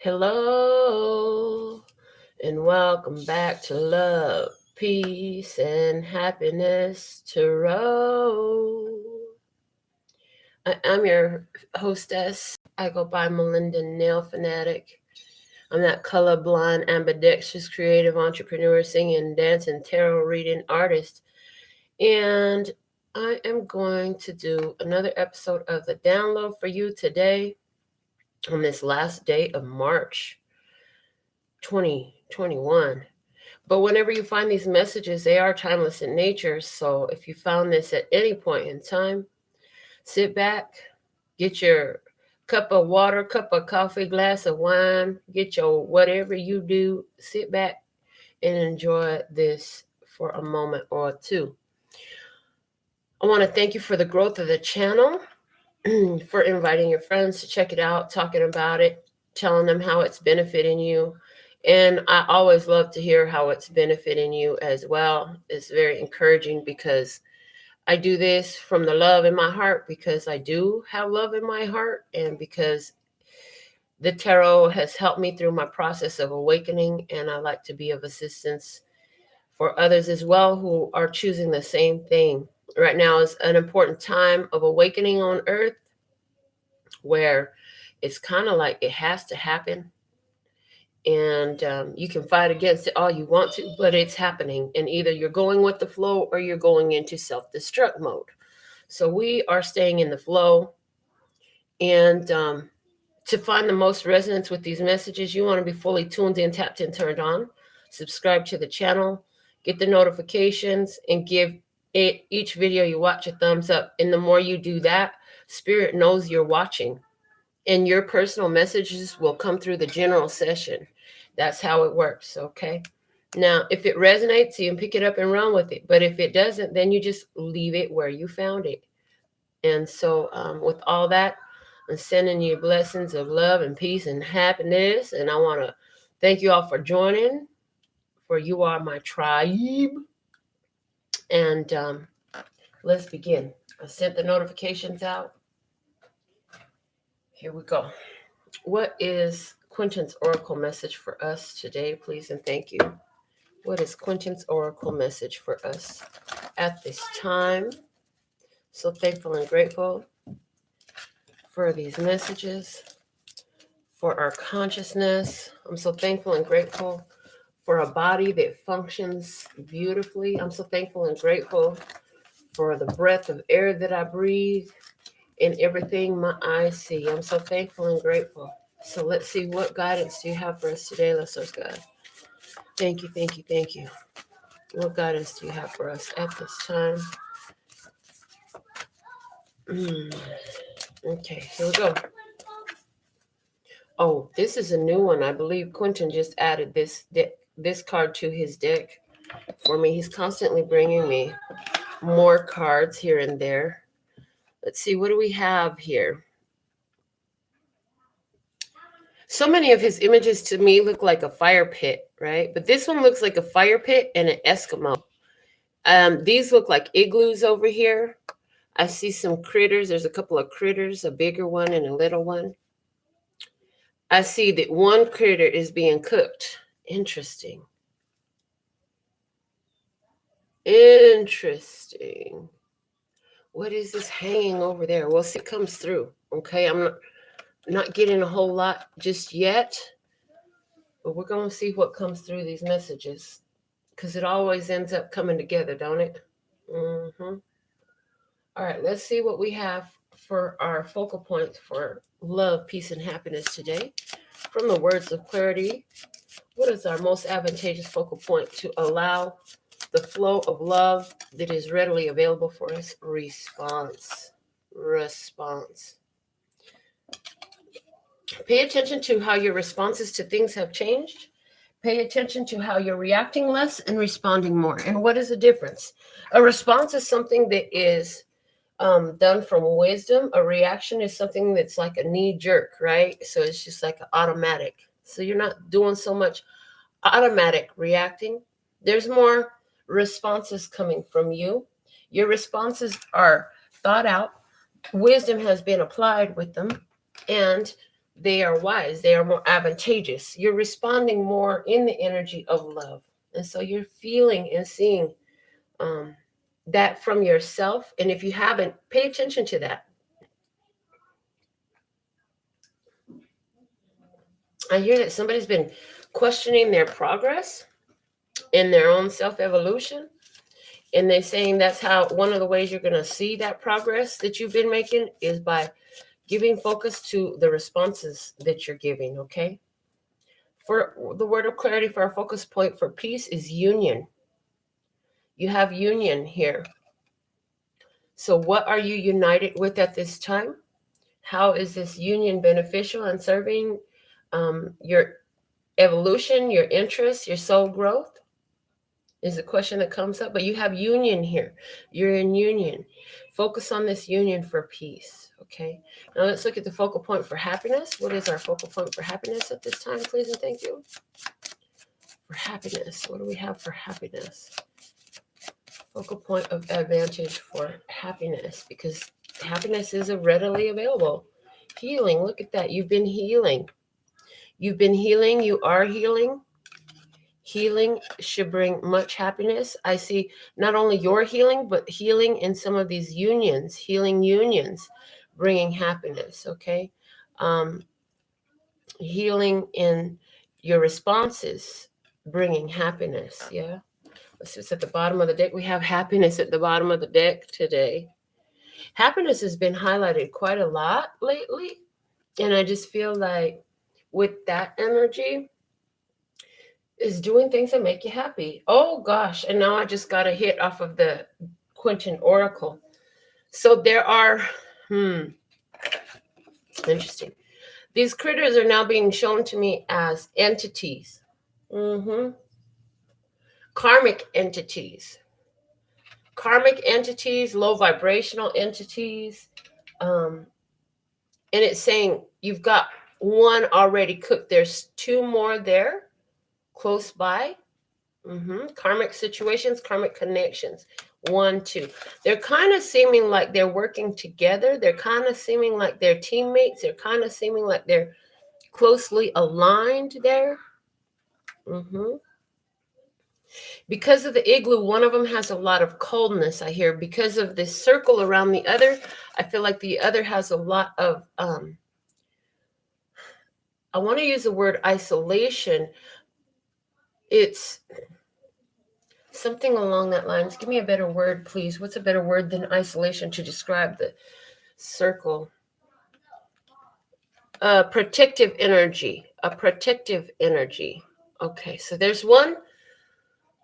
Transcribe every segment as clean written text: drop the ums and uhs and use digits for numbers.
Hello, and welcome back to Love, Peace, and Happiness Tarot. I'm your hostess. I go by Melinda NailFanatic. I'm that colorblind, ambidextrous, creative entrepreneur, singing, dancing, tarot reading artist. And I am going to do another episode of the download for you today on this last day of March 2021. But whenever you find these messages, they are timeless in nature. So if you found this at any point in time, sit back, get your cup of water, cup of coffee, glass of wine, get your whatever you do, sit back and enjoy this for a moment or two. I want to thank you for the growth of the channel, for inviting your friends to check it out, talking about it, telling them how it's benefiting you. And I always love to hear how it's benefiting you as well. It's very encouraging because I do this from the love in my heart, because I do have love in my heart, and because the tarot has helped me through my process of awakening, and I like to be of assistance for others as well who are choosing the same thing. Right now is an important time of awakening on Earth, where it's kind of like it has to happen. And you can fight against it all you want to, but it's happening. And either you're going with the flow or you're going into self-destruct mode. So we are staying in the flow. And to find the most resonance with these messages, you want to be fully tuned in, tapped in, turned on. Subscribe to the channel, get the notifications, and give it each video you watch a thumbs up. And the more you do that, Spirit knows you're watching. And your personal messages will come through the general session. That's how it works, okay? Now, if it resonates, you can pick it up and run with it. But if it doesn't, then you just leave it where you found it. And so with all that, I'm sending you blessings of love and peace and happiness. And I want to thank you all for joining, for you are my tribe. And let's begin. I sent the notifications out. Here we go. What is Quentin's Oracle message for us today, please and thank you? What is Quentin's Oracle message for us at this time? So thankful and grateful for these messages, for our consciousness. I'm so thankful and grateful for a body that functions beautifully. I'm so thankful and grateful for the breath of air that I breathe and everything my eyes see. I'm so thankful and grateful. So let's see, what guidance do you have for us today, Lesser's God? Thank you, thank you, thank you. What guidance do you have for us at this time? Okay, here we go. Oh, this is a new one. I believe Quentin just added this card to his deck for me. He's constantly bringing me more cards here and there. Let's see, what do we have here? So many of his images to me look like a fire pit, right? But this one looks like a fire pit and an Eskimo. These look like igloos over here. I see some critters. There's a couple of critters, a bigger one and a little one. I see that one critter is being cooked. Interesting. Interesting. What is this hanging over there? Well, see, it comes through. Okay, I'm not getting a whole lot just yet, but we're going to see what comes through these messages, because it always ends up coming together, don't it? Mm-hmm. All right, let's see what we have for our focal points for love, peace, and happiness today. From the words of clarity, what is our most advantageous focal point to allow the flow of love that is readily available for us? Response. Pay attention to how your responses to things have changed. Pay attention to how you're reacting less and responding more. And what is the difference? A response is something that is done from wisdom. A reaction is something that's like a knee jerk, right? So it's just like an automatic. So you're not doing so much automatic reacting. There's more responses coming from you. Your responses are thought out. Wisdom has been applied with them. And They are wise. They are more advantageous. You're responding more in the energy of love. And so you're feeling and seeing that from yourself. And if you haven't, pay attention to that. I hear that somebody's been questioning their progress in their own self-evolution. And they're saying that's how one of the ways you're going to see that progress that you've been making is by giving focus to the responses that you're giving, okay? For the word of clarity for our focus point for peace is union. You have union here. So what are you united with at this time? How is this union beneficial and serving your evolution, your interests, your soul growth? Is the question that comes up. But you have union here. You're in union. Focus on this union for peace. Okay. Now let's look at the focal point for happiness. What is our focal point for happiness at this time, please and thank you? For happiness, what do we have for happiness? Focal point of advantage for happiness, because happiness is a readily available. Healing, look at that. You've been healing. You've been healing. You are healing. Healing should bring much happiness. I see not only your healing, but healing in some of these unions, healing unions, bringing happiness, okay? Healing in your responses, bringing happiness, yeah? Let's just at the bottom of the deck. We have happiness at the bottom of the deck today. Happiness has been highlighted quite a lot lately. And I just feel like with that energy, is doing things that make you happy. Oh gosh, and now I just got a hit off of the Quentin Oracle. So there are, interesting. These critters are now being shown to me as entities. Karmic entities. Karmic entities, low vibrational entities. And it's saying you've got one already cooked. There's two more there close by. Karmic situations, karmic connections. 1, 2. They're kind of seeming like they're working together. They're kind of seeming like they're teammates. They're kind of seeming like they're closely aligned there. Because of the igloo, one of them has a lot of coldness, I hear. Because of this circle around the other, I feel like the other has a lot of, I want to use the word isolation. It's something along that lines. Give me a better word, please. What's a better word than isolation to describe the circle? Protective energy. A protective energy. Okay, so there's one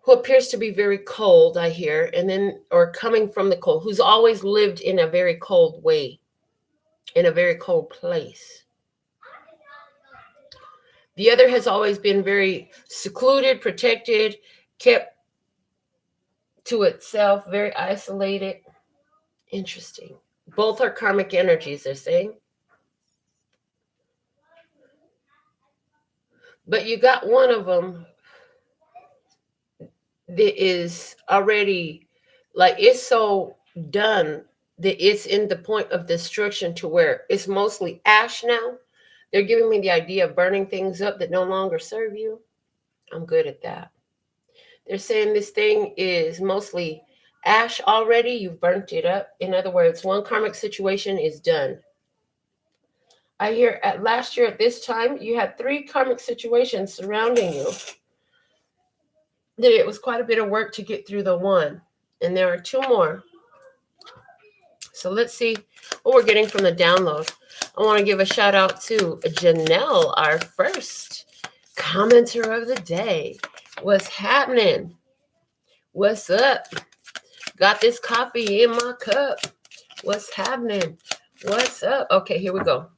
who appears to be very cold, I hear, and then, or coming from the cold, who's always lived in a very cold way, in a very cold place. The other has always been very secluded, protected, kept to itself, very isolated. Interesting. Both are karmic energies, they're saying. But you got one of them that is already, like, it's so done that it's in the point of destruction to where it's mostly ash now. They're giving me the idea of burning things up that no longer serve you. I'm good at that. They're saying this thing is mostly ash already. You've burnt it up. In other words, one karmic situation is done. I hear at last year at this time, you had 3 karmic situations surrounding you. That it was quite a bit of work to get through the one. And there are 2 more. So let's see what we're getting from the download. I want to give a shout out to Janelle, our first commenter of the day. What's happening? What's up? Got this coffee in my cup. What's happening? What's up? Okay, here we go.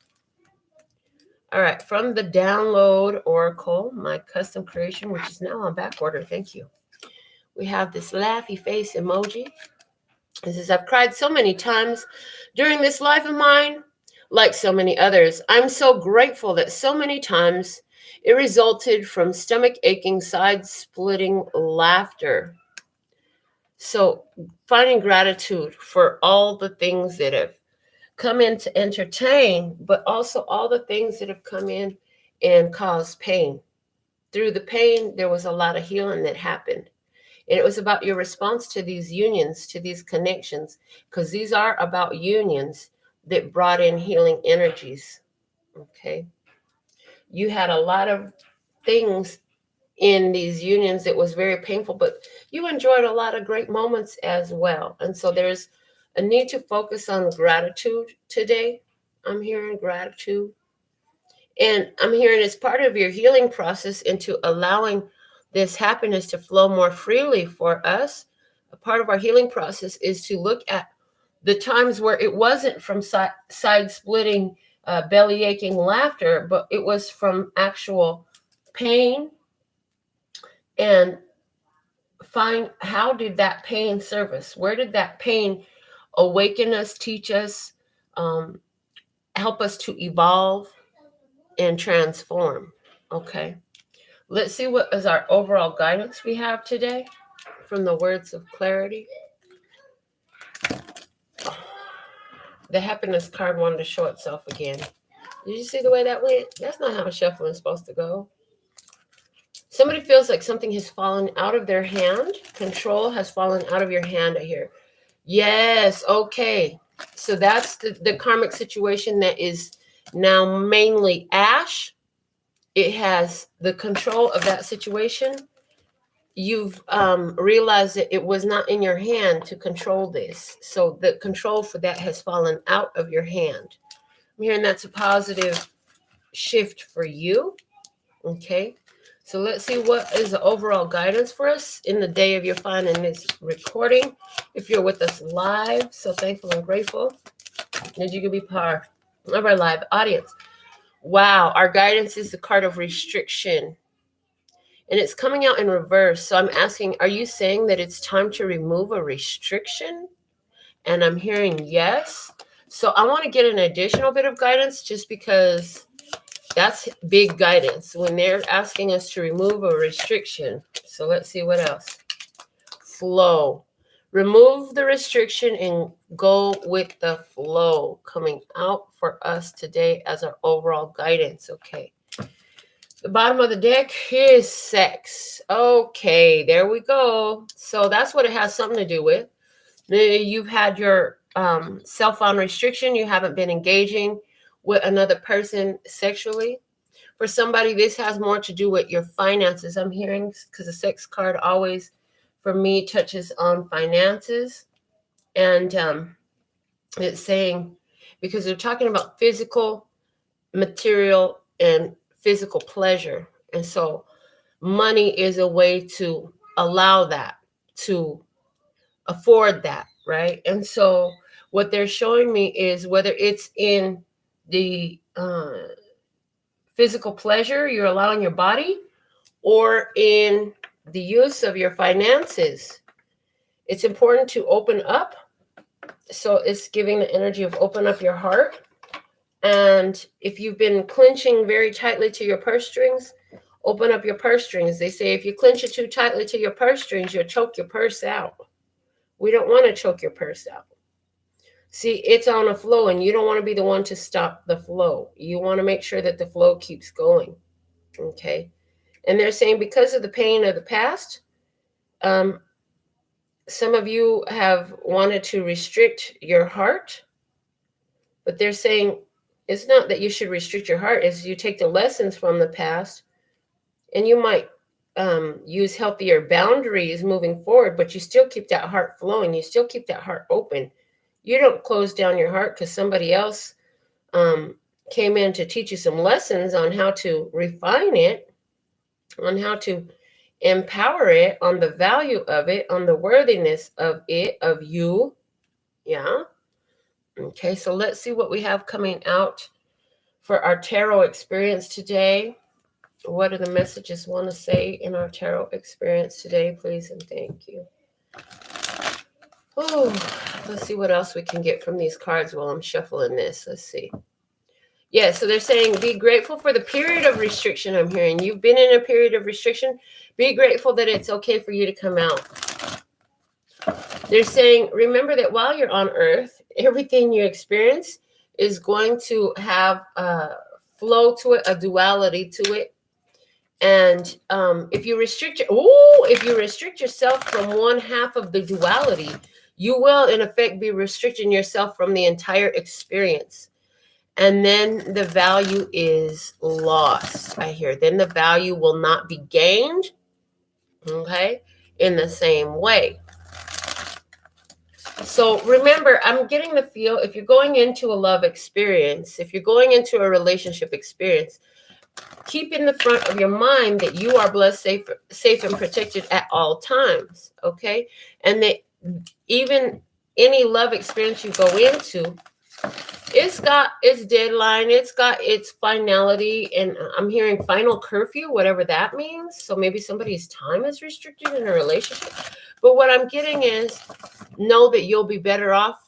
All right, from the download oracle, my custom creation, which is now on back order. Thank you. We have this laughy face emoji. It says, I've cried so many times during this life of mine, like so many others. I'm so grateful that so many times it resulted from stomach aching, side splitting laughter. So finding gratitude for all the things that have come in to entertain, but also all the things that have come in and caused pain. Through the pain, there was a lot of healing that happened. And it was about your response to these unions, to these connections, because these are about unions that brought in healing energies. Okay. You had a lot of things in these unions that was very painful, but you enjoyed a lot of great moments as well. And so there's a need to focus on gratitude today. I'm hearing gratitude. And I'm hearing it's part of your healing process into allowing this happiness to flow more freely for us. A part of our healing process is to look at the times where it wasn't from side splitting, belly aching laughter, but it was from actual pain, and find how did that pain serve us? Where did that pain awaken us, teach us, help us to evolve and transform? Okay. Let's see what is our overall guidance we have today from the words of clarity. The happiness card wanted to show itself again. Did you see the way that went? That's not how shuffling is supposed to go. Somebody feels like something has fallen out of their hand. Control has fallen out of your hand, I hear. Yes, okay. So that's the karmic situation that is now mainly ash. It has the control of that situation. You've realized that it was not in your hand to control this. So the control for that has fallen out of your hand. I'm hearing that's a positive shift for you. Okay. So let's see what is the overall guidance for us in the day of your finding this recording. If you're with us live, so thankful and grateful that you can be part of our live audience. Wow, our guidance is the card of restriction. And it's coming out in reverse. So I'm asking, are you saying that it's time to remove a restriction? And I'm hearing yes. So I want to get an additional bit of guidance just because that's big guidance when they're asking us to remove a restriction. So let's see what else. Flow. Remove the restriction and go with the flow coming out for us today as our overall guidance. Okay. The bottom of the deck is sex. Okay, there we go. So that's what it has something to do with. You've had your self-found restriction. You haven't been engaging with another person sexually. For somebody, this has more to do with your finances. I'm hearing, because the sex card always, for me, touches on finances. And it's saying, because they're talking about physical, material, and physical pleasure. And so money is a way to allow that, to afford that, right? And so what they're showing me is whether it's in the physical pleasure you're allowing your body, or in the use of your finances, it's important to open up. So it's giving the energy of open up your heart. And if you've been clenching very tightly to your purse strings, open up your purse strings. They say if you clench it too tightly to your purse strings, you'll choke your purse out. We don't want to choke your purse out. See, it's on a flow, and you don't want to be the one to stop the flow. You want to make sure that the flow keeps going. Okay. And they're saying because of the pain of the past, some of you have wanted to restrict your heart, but they're saying it's not that you should restrict your heart, is you take the lessons from the past, and you might use healthier boundaries moving forward, but you still keep that heart flowing. You still keep that heart open. You don't close down your heart because somebody else came in to teach you some lessons on how to refine it, on how to empower it, on the value of it, on the worthiness of it, of you. Yeah. Okay, so let's see what we have coming out for our tarot experience today. What do the messages want to say in our tarot experience today, please, and thank you. Oh, let's see what else we can get from these cards while I'm shuffling this. Let's see. Yeah, so they're saying be grateful for the period of restriction. I'm hearing you've been in a period of restriction. Be grateful that it's okay for you to come out. They're saying remember that while you're on earth, everything you experience, is going to have a flow to it, a duality to it. And if you restrict yourself from one half of the duality, you will in effect be restricting yourself from the entire experience. And then the value is lost, I hear. Then the value will not be gained, okay, in the same way. So remember, I'm getting the feel, if you're going into a love experience, if you're going into a relationship experience, keep in the front of your mind that you are blessed, safe and protected at all times, okay? And that even any love experience you go into, it's got its deadline, it's got its finality, and I'm hearing final curfew, whatever that means. So maybe somebody's time is restricted in a relationship. But what I'm getting is, know that you'll be better off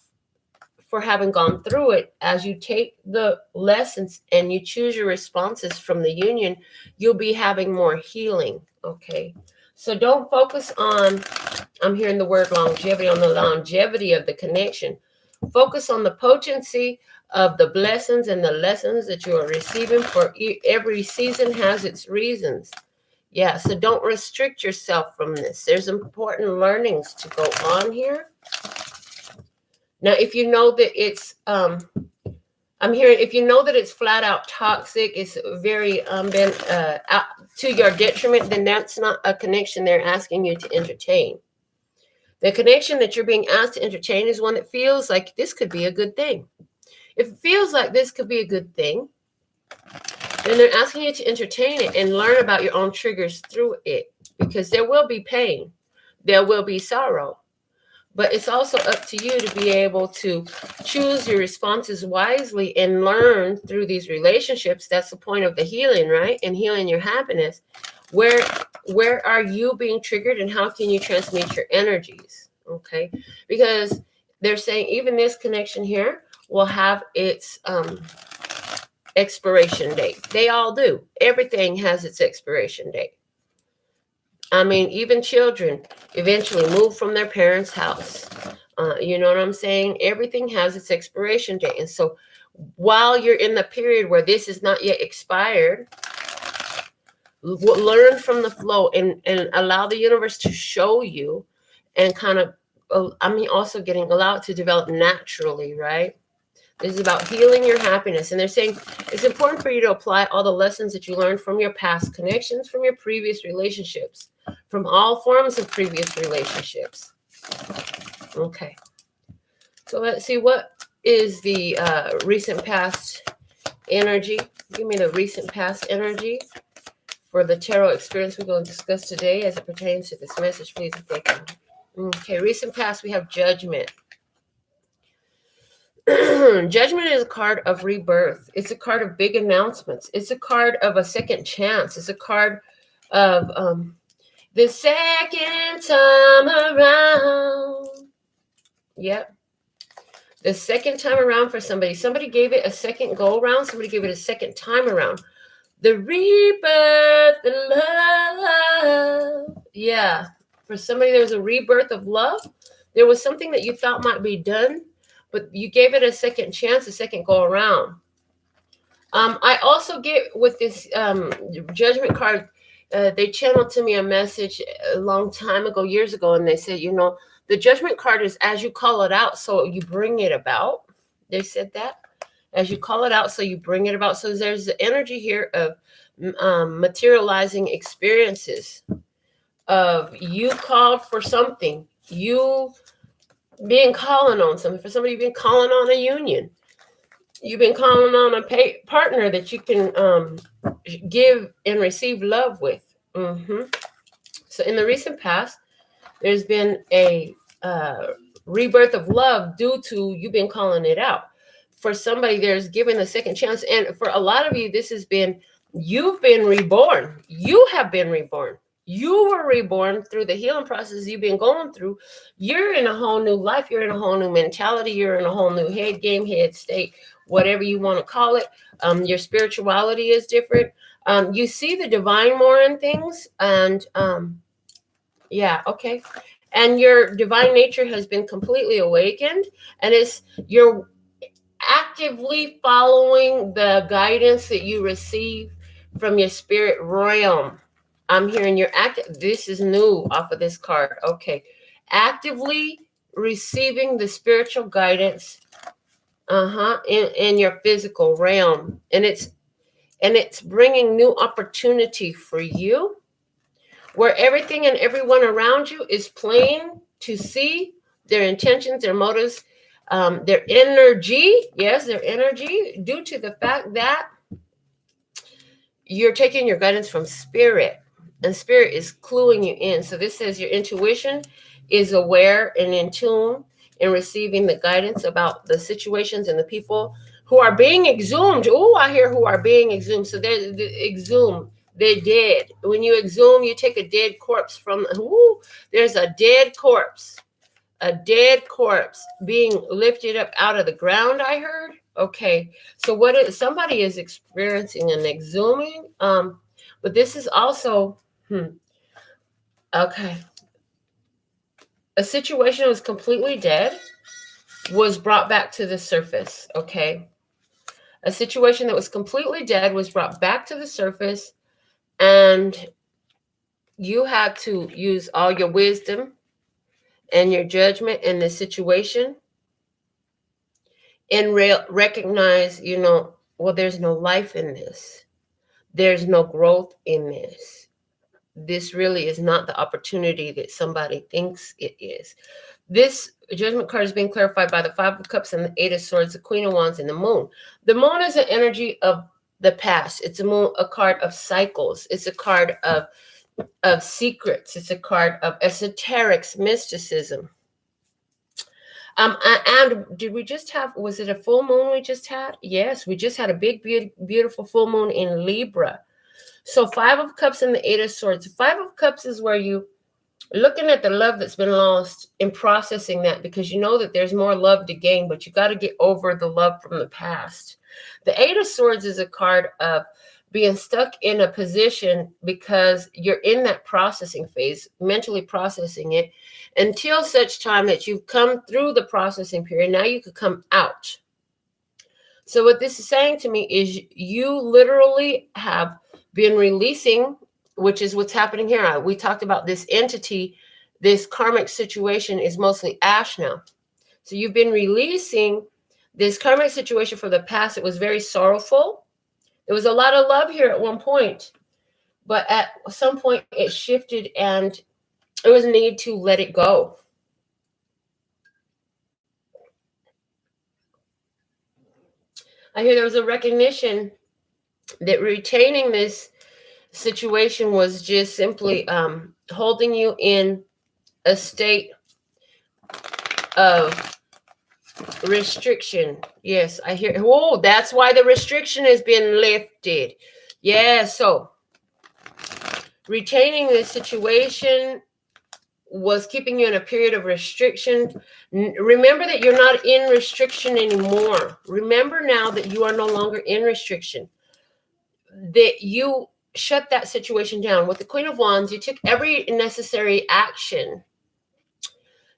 for having gone through it. As you take the lessons and you choose your responses from the union, you'll be having more healing, okay? So don't focus on, I'm hearing the word longevity, on the longevity of the connection. Focus on the potency of the blessings and the lessons that you are receiving, for every season has its reasons. Yeah, so don't restrict yourself from this. There's important learnings to go on here. Now, if you know that it's, I'm hearing, if you know that it's flat out toxic, it's very been out to your detriment, then that's not a connection they're asking you to entertain. The connection that you're being asked to entertain is one that feels like this could be a good thing. If it feels like this could be a good thing, then they're asking you to entertain it and learn about your own triggers through it, because there will be pain, there will be sorrow. But it's also up to you to be able to choose your responses wisely and learn through these relationships. That's the point of the healing, right? And healing your happiness. Where are you being triggered, and how can you transmute your energies? Okay, because they're saying even this connection here will have its expiration date. They all do. Everything has its expiration date. I mean, even children eventually move from their parents' house. You know what I'm saying? Everything has its expiration date. And so while you're in the period where this is not yet expired, learn from the flow and allow the universe to show you, and kind of, also getting allowed to develop naturally, right? This is about healing your happiness. And they're saying it's important for you to apply all the lessons that you learned from your past connections, from your previous relationships, from all forms of previous relationships. Okay. So let's see, what is the recent past energy? Give me the recent past energy for the tarot experience we're going to discuss today as it pertains to this message, please. Okay, recent past, we have Judgment. Judgment is a card of rebirth. It's a card of big announcements. It's a card of a second chance. It's a card of the second time around. Yep. The second time around for somebody. Somebody gave it a second go around. Somebody gave it a second time around. The rebirth, the love. Yeah. For somebody, there was a rebirth of love. There was something that you thought might be done, but you gave it a second chance, a second go around. I also get with this Judgment card, they channeled to me a message a long time ago, years ago, and they said, you know, the Judgment card is as you call it out, so you bring it about. They said that. As you call it out, so you bring it about. So there's the energy here of materializing experiences, of you called for something, you been calling on something. For somebody, you've been calling on a union. You've been calling on a partner that you can give and receive love with. So in the recent past, there's been a rebirth of love due to you been calling it out. For somebody, there's given a second chance. And for a lot of you, this has been, you've been reborn. You have been reborn. You were reborn through the healing process you've been going through. You're in a whole new life. You're in a whole new mentality. You're in a whole new head game, head state, whatever you want to call it. Your spirituality is different. You see the divine more in things. And yeah, okay. And your divine nature has been completely awakened. And it's your actively following the guidance that you receive from your spirit realm. I'm hearing you're active. This is new off of this card. Okay. Actively receiving the spiritual guidance in your physical realm. And it's bringing new opportunity for you, where everything and everyone around you is plain to see their intentions, their motives, their energy. Yes, their energy, due to the fact that you're taking your guidance from spirit, and spirit is cluing you in. So this says your intuition is aware and in tune in receiving the guidance about the situations and the people who are being exhumed. Oh, I hear who are being exhumed. So they're exhumed. They're dead. When you exhume, you take a dead corpse from. Ooh, there's a dead corpse. A dead corpse being lifted up out of the ground, I heard. Okay, so what is somebody is experiencing an exhuming, but this is also okay. A situation that was completely dead was brought back to the surface. Okay, a situation that was completely dead was brought back to the surface, and you had to use all your wisdom and your judgment in this situation and recognize, well, there's no life in this. There's no growth in this. This really is not the opportunity that somebody thinks it is. This judgment card is being clarified by the Five of Cups and the Eight of Swords, the Queen of Wands, and the Moon. The Moon is an energy of the past. It's a card of cycles. It's a card of secrets. It's a card of esoterics, mysticism. And did we just have, was it a full moon we just had? Yes, we just had a big, beautiful full moon in Libra. So Five of Cups and the Eight of Swords. Five of Cups is where you looking at the love that's been lost and processing that, because you know that there's more love to gain, but you got to get over the love from the past. The Eight of Swords is a card of being stuck in a position because you're in that processing phase, mentally processing it, until such time that you've come through the processing period. Now you could come out. So what this is saying to me is you literally have been releasing, which is what's happening here. We talked about this entity, this karmic situation is mostly ash now. So you've been releasing this karmic situation from the past. It was very sorrowful. There was a lot of love here at one point, but at some point it shifted and it was need to let it go. I hear there was a recognition that retaining this situation was just simply holding you in a state of restriction. Yes, I hear. Oh, that's why the restriction has been lifted. Yeah, so retaining this situation was keeping you in a period of restriction. Remember that you're not in restriction anymore. Remember now that you are no longer in restriction. That you shut that situation down. With the Queen of Wands, you took every necessary action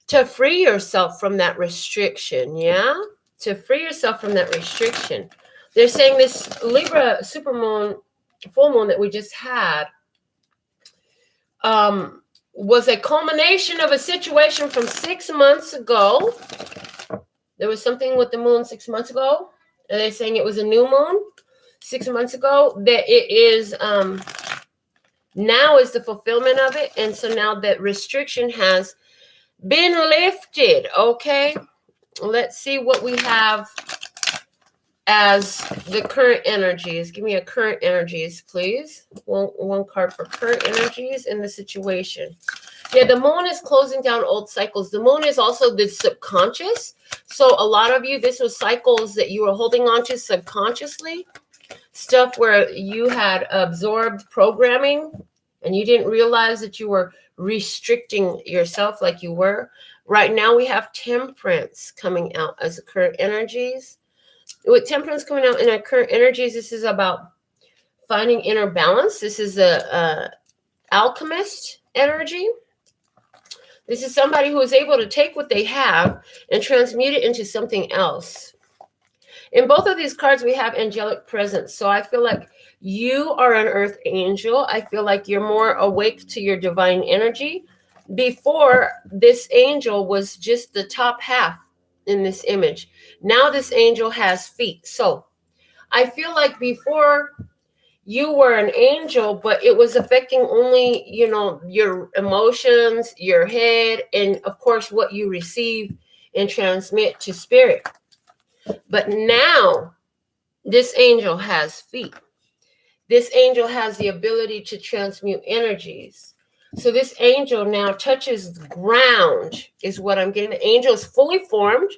to free yourself from that restriction. Yeah? To free yourself from that restriction. They're saying this Libra supermoon, full moon that we just had, was a culmination of a situation from 6 months ago. There was something with the moon 6 months ago, and they're saying it was a new moon 6 months ago, that it is now is the fulfillment of it. And so now that restriction has been lifted. Okay, let's see what we have as the current energies. Give me a current energies, please. One card for current energies in the situation. Yeah, the moon is closing down old cycles. The moon is also the subconscious. So a lot of you, this was cycles that you were holding on to subconsciously. Stuff where you had absorbed programming and you didn't realize that you were restricting yourself like you were. Right now we have Temperance coming out as the current energies. With Temperance coming out in our current energies, this is about finding inner balance. This is a alchemist energy. This is somebody who is able to take what they have and transmute it into something else. In both of these cards, we have angelic presence. So I feel like you are an earth angel. I feel like you're more awake to your divine energy. Before, this angel was just the top half in this image. Now this angel has feet. So I feel like before you were an angel, but it was affecting only, you know, your emotions, your head, and of course what you receive and transmit to spirit. But now this angel has feet. This angel has the ability to transmute energies. So this angel now touches ground, is what I'm getting. The angel is fully formed.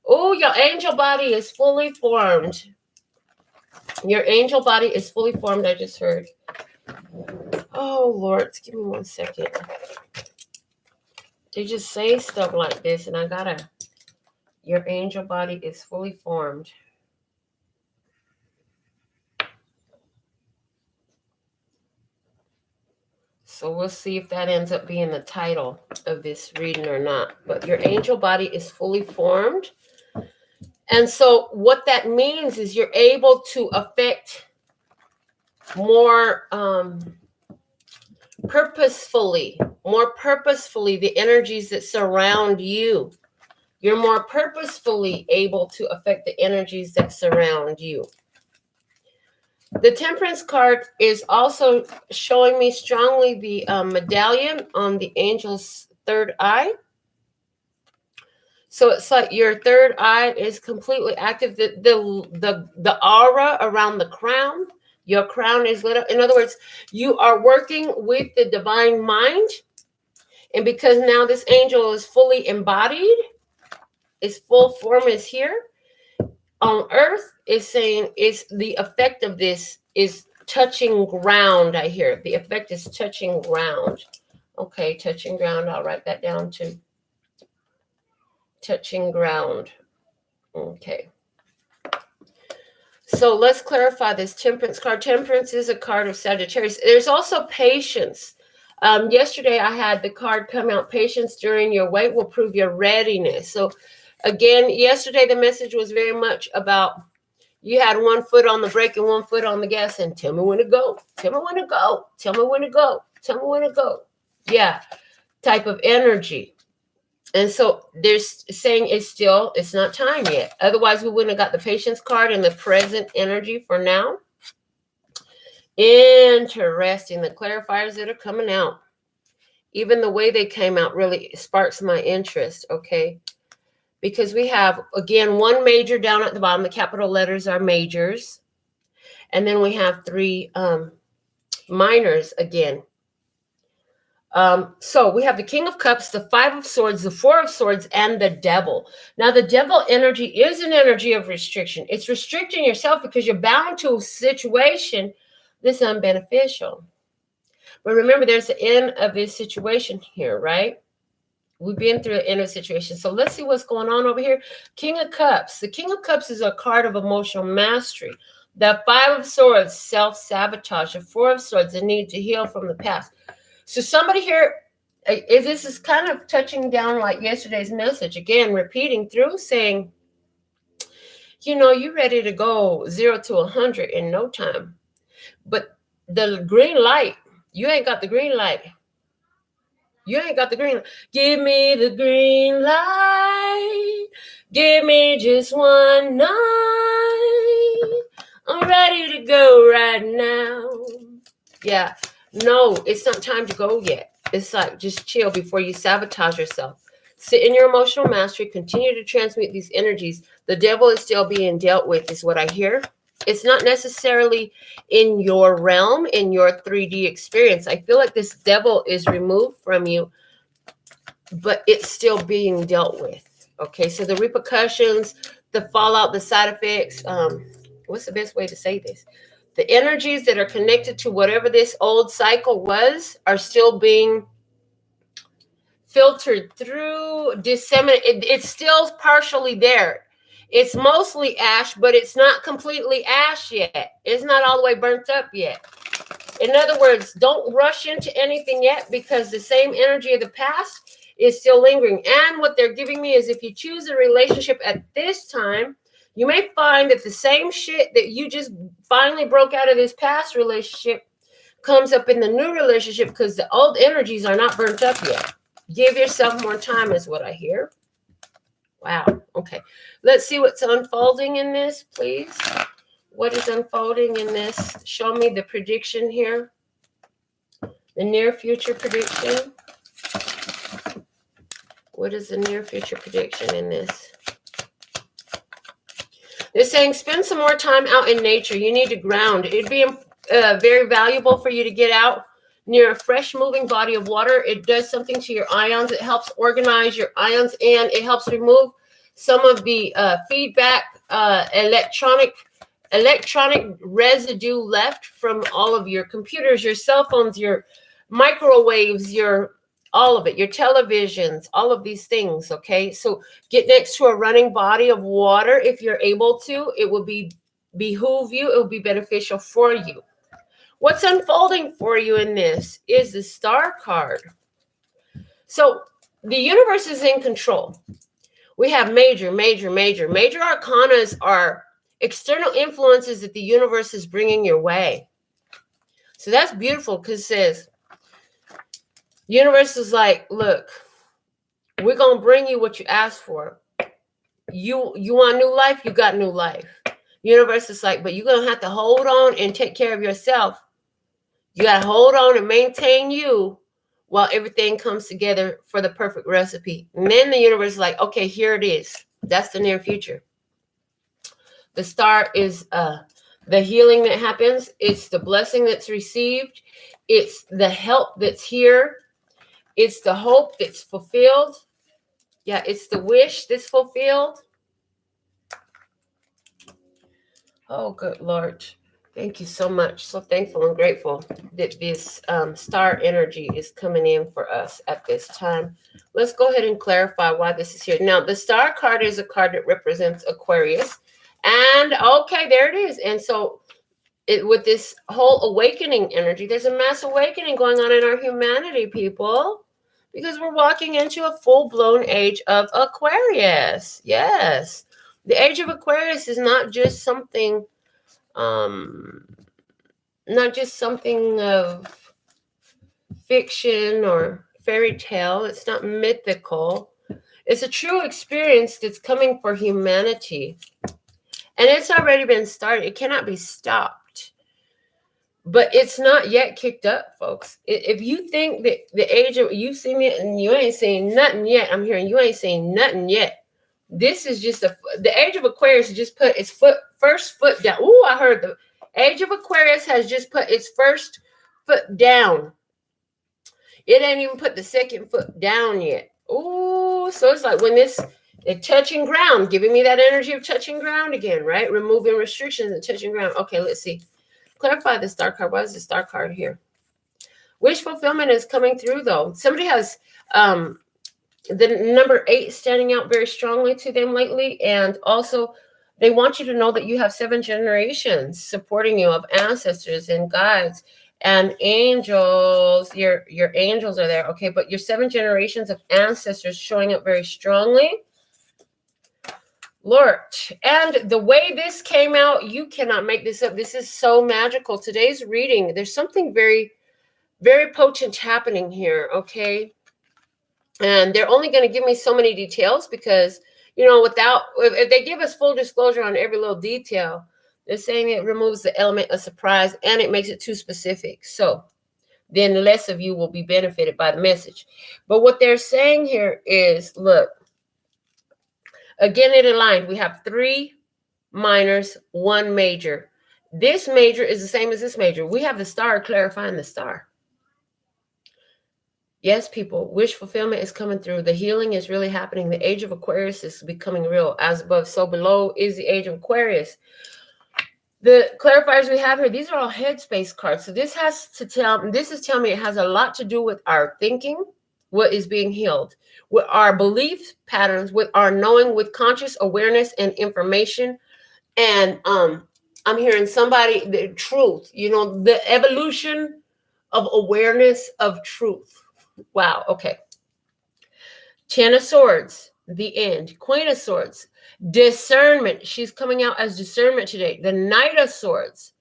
Oh, your angel body is fully formed. Your angel body is fully formed, I just heard. Oh, Lord, give me 1 second. They just say stuff like this, and I gotta. Your angel body is fully formed. So we'll see if that ends up being the title of this reading or not. But your angel body is fully formed. And so what that means is you're able to affect more purposefully the energies that surround you. You're more purposefully able to affect the energies that surround you. The Temperance card is also showing me strongly the medallion on the angel's third eye. So it's like your third eye is completely active. The aura around the crown, your crown is lit up. In other words, you are working with the divine mind. And because now this angel is fully embodied, its full form is here on earth, is saying is the effect of this is touching ground. I hear the effect is touching ground. Okay, touching ground. I'll write that down too. Touching ground. Okay. So let's clarify this Temperance card. Temperance is a card of Sagittarius. There's also patience. Yesterday I had the card come out. Patience during your wait will prove your readiness. So again, yesterday the message was very much about you had 1 foot on the brake and 1 foot on the gas, and tell me when to go. Tell me when to go. Tell me when to go. Tell me when to go. Yeah, type of energy. And so there's saying it's not time yet. Otherwise, we wouldn't have got the patience card and the present energy for now. Interesting. The clarifiers that are coming out. Even the way they came out really sparks my interest, okay? Because we have, again, 1 major down at the bottom. The capital letters are majors. And then we have 3 minors again. So we have the King of Cups, the 5 of Swords, the 4 of Swords, and the Devil. Now, the Devil energy is an energy of restriction. It's restricting yourself because you're bound to a situation that's unbeneficial. But remember, there's the end of this situation here, right? We've been through an end of situation. So let's see what's going on over here. King of Cups. The King of Cups is a card of emotional mastery. The 5 of Swords, self-sabotage. The 4 of Swords, the need to heal from the past. So somebody here, this is kind of touching down like yesterday's message. Again, repeating through, saying, you know, you're ready to go 0 to 100 in no time. But the green light, you ain't got the green light. You ain't got the green light. Give me the green light. Give me just one night. I'm ready to go right now. Yeah. No, it's not time to go yet. It's like just chill before you sabotage yourself. Sit in your emotional mastery. Continue to transmute these energies. The devil is still being dealt with, is what I hear. It's not necessarily in your realm, in your 3D experience. I feel like this devil is removed from you, but it's still being dealt with. Okay, so the repercussions, the fallout, the side effects, what's the best way to say this? The energies that are connected to whatever this old cycle was are still being filtered through, disseminated. It's still partially there. It's mostly ash, but it's not completely ash yet. It's not all the way burnt up yet. In other words, don't rush into anything yet, because the same energy of the past is still lingering. And what they're giving me is if you choose a relationship at this time, You may find that the same shit that you just finally broke out of this past relationship comes up in the new relationship because the old energies are not burnt up yet. Give yourself more time is what I hear. Wow. Okay. Let's see what's unfolding in this, please. What is unfolding in this? Show me the prediction here. The near future prediction. What is the near future prediction in this? They're saying spend some more time out in nature. You need to ground. It'd be very valuable for you to get out near a fresh moving body of water. It does something to your ions. It helps organize your ions, and it helps remove some of the feedback, electronic residue left from all of your computers, your cell phones, your microwaves, your all of it, your televisions, all of these things. Okay, so get next to a running body of water if you're able to. It will behoove you. It will be beneficial for you. What's unfolding for you in this is the Star card. So the universe is in control. We have major arcanas are external influences that the universe is bringing your way. So that's beautiful because it says, the universe is like, look, we're going to bring you what you asked for. You want new life? You got new life. Universe is like, but you're going to have to hold on and take care of yourself. You got to hold on and maintain you while everything comes together for the perfect recipe. And then the universe is like, okay, here it is. That's the near future. The Star is the healing that happens. It's the blessing that's received. It's the help that's here. It's the hope that's fulfilled. Yeah, it's the wish that's fulfilled. Oh, good Lord. Thank you so much. So thankful and grateful that this star energy is coming in for us at this time. Let's go ahead and clarify why this is here. Now, the Star card is a card that represents Aquarius. And okay, there it is. And so with this whole awakening energy, there's a mass awakening going on in our humanity, people. Because we're walking into a full-blown age of Aquarius. Yes. The age of Aquarius is not just something of fiction or fairy tale. It's not mythical. It's a true experience that's coming for humanity. And it's already been started. It cannot be stopped. But it's not yet kicked up, folks. If you think that the age of, you see me and you ain't saying nothing yet. I'm hearing you ain't saying nothing yet. This is just the age of Aquarius just put its first foot down. Ooh, I heard the age of Aquarius has just put its first foot down. It ain't even put the second foot down yet. Ooh, so it's like when it's touching ground, giving me that energy of touching ground again, right? Removing restrictions and touching ground. Okay, let's see. Clarify the Star card. Why is the Star card here? Wish fulfillment is coming through, though. Somebody has the number 8 standing out very strongly to them lately. And also, they want you to know that you have 7 generations supporting you of ancestors and guides and angels. Your angels are there, okay? But your 7 generations of ancestors showing up very strongly. Lord, and the way this came out, you cannot make this up. This is so magical. Today's reading, there's something very, very potent happening here, okay? And they're only going to give me so many details because, you know, if they give us full disclosure on every little detail, they're saying it removes the element of surprise and it makes it too specific. So then less of you will be benefited by the message. But what they're saying here is, look, again, it aligned. We have 3 minors, 1 major. This major is the same as this major. We have the Star clarifying the Star. Yes, people, wish fulfillment is coming through. The healing is really happening. The age of Aquarius is becoming real. As above, so below is the age of Aquarius. The clarifiers we have here, these are all headspace cards. So this is telling me it has a lot to do with our thinking, what is being healed, with our belief patterns, with our knowing, with conscious awareness and information. And I'm hearing the truth, you know, the evolution of awareness of truth. Wow. Okay. 10 of Swords. the end. Queen of Swords, discernment. She's coming out as discernment today. The Knight of Swords,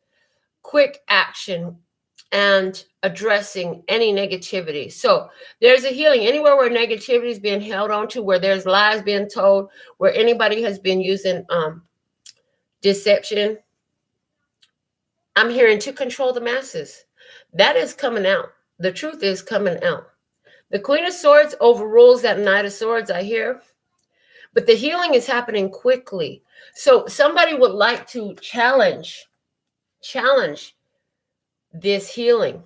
quick action and addressing any negativity. So there's a healing anywhere where negativity is being held on to, where there's lies being told, where anybody has been using deception. I'm hearing to control the masses. That is coming out. The truth is coming out. The Queen of Swords overrules that Knight of Swords, I hear. But the healing is happening quickly. So somebody would like to challenge this healing,